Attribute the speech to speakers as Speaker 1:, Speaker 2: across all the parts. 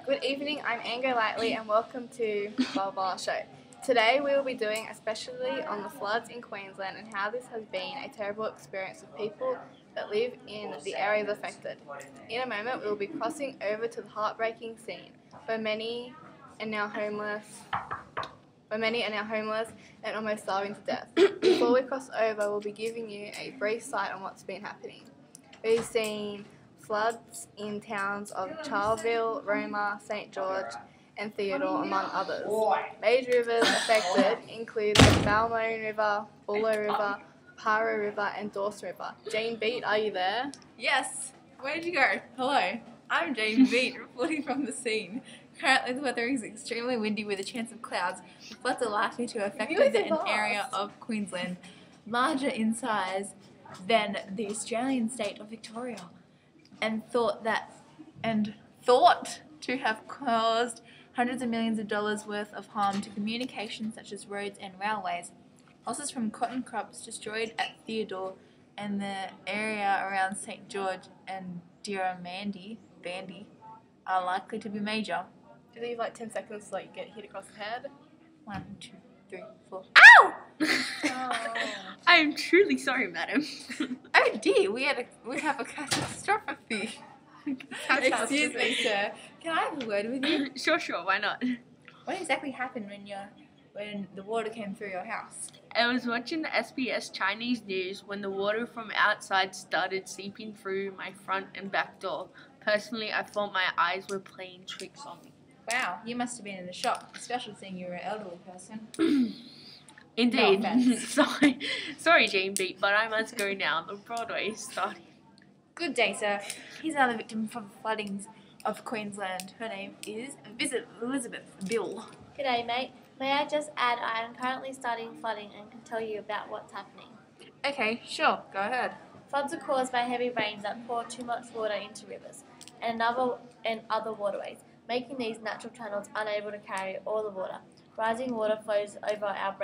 Speaker 1: Good evening, I'm Ango Lightly and welcome to LovesYa Show. Today we will be doing especially on the floods in Queensland and how this has been a terrible experience for people that live in the areas affected. In a moment we will be crossing over to the heartbreaking scene where many are now homeless and almost starving to death. Before we cross over, we'll be giving you a brief sight on what's been happening. We've seen floods in towns of Charleville, Roma, St George and Theodore, among others. Major rivers affected include the Balmain River, Bullo River, Para River and Dawson River. Jane Beat, are you there?
Speaker 2: Yes. Where'd you go? Hello. I'm Jane Beat, reporting from the scene. Currently the weather is extremely windy with a chance of clouds. The floods are likely to affect an area of Queensland larger in size than the Australian state of Victoria, and thought to have caused hundreds of millions of dollars worth of harm to communications such as roads and railways. Losses from cotton crops destroyed at Theodore and the area around St George and Bandy are likely to be major.
Speaker 1: Do you leave like 10 seconds to get hit across the head?
Speaker 2: 1, 2, 3, 4.
Speaker 3: Ow!
Speaker 1: Oh.
Speaker 3: I am truly sorry, madam.
Speaker 2: Oh dear, we have a catastrophe. Excuse me, sir. Can I have a word with you?
Speaker 3: Sure, why not?
Speaker 2: What exactly happened when the water came through your house?
Speaker 3: I was watching the SBS Chinese news when the water from outside started seeping through my front and back door. Personally, I thought my eyes were playing tricks on me.
Speaker 2: Wow, you must have been in a shock, especially seeing you're an elderly person.
Speaker 3: Indeed.
Speaker 2: No offense.
Speaker 3: Sorry, Jane Beat, but I must go now. The Broadway is starting.
Speaker 2: Good day, sir. Here's another victim from the floodings of Queensland. Her name is Elizabeth Bill.
Speaker 4: G'day mate, may I just add I am currently studying flooding and can tell you about what's happening.
Speaker 2: Okay, sure, go ahead.
Speaker 4: Floods are caused by heavy rains that pour too much water into rivers and other waterways, making these natural channels unable to carry all the water. Rising water flows over our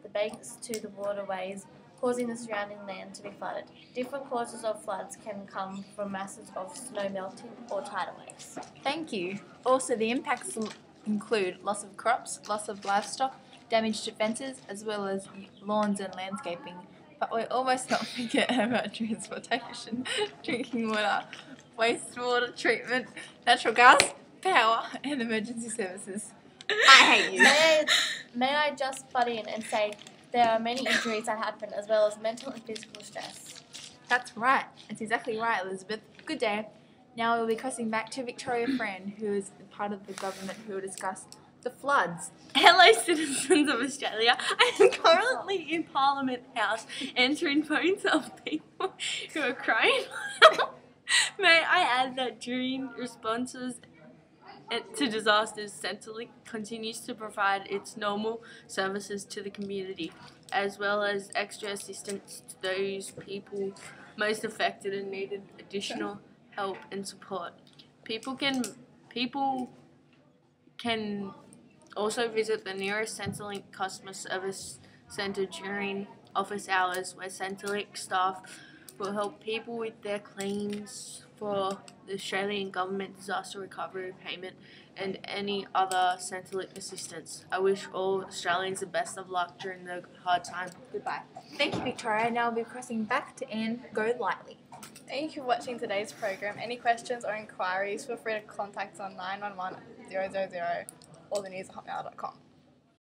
Speaker 4: the banks to the waterways, causing the surrounding land to be flooded. Different causes of floods can come from masses of snow melting or tidal waves.
Speaker 2: Thank you. Also, the impacts include loss of crops, loss of livestock, damage to fences, as well as lawns and landscaping. But we almost not forget about transportation, drinking water, wastewater treatment, natural gas, power, and emergency services. I hate you.
Speaker 4: May I just butt in and say there are many injuries that happen as well as mental and physical stress.
Speaker 2: That's right. That's exactly right, Elizabeth. Good day. Now we'll be crossing back to Victoria Fran, who is part of the government who will discuss the floods.
Speaker 3: Hello, citizens of Australia. I am currently in Parliament House answering phones of people who are crying. May I add that during responses to disasters, Centrelink continues to provide its normal services to the community, as well as extra assistance to those people most affected and needed additional help and support. People can also visit the nearest Centrelink customer service centre during office hours, where Centrelink staff will help people with their claims for the Australian Government Disaster Recovery Payment and any other Centrelink assistance. I wish all Australians the best of luck during the hard time. Goodbye.
Speaker 2: Thank you, Victoria. Now we'll be crossing back to Anne. Go lightly.
Speaker 1: Thank you for watching today's program. Any questions or inquiries, feel free to contact us on 911 000 or the news@hotmail.com.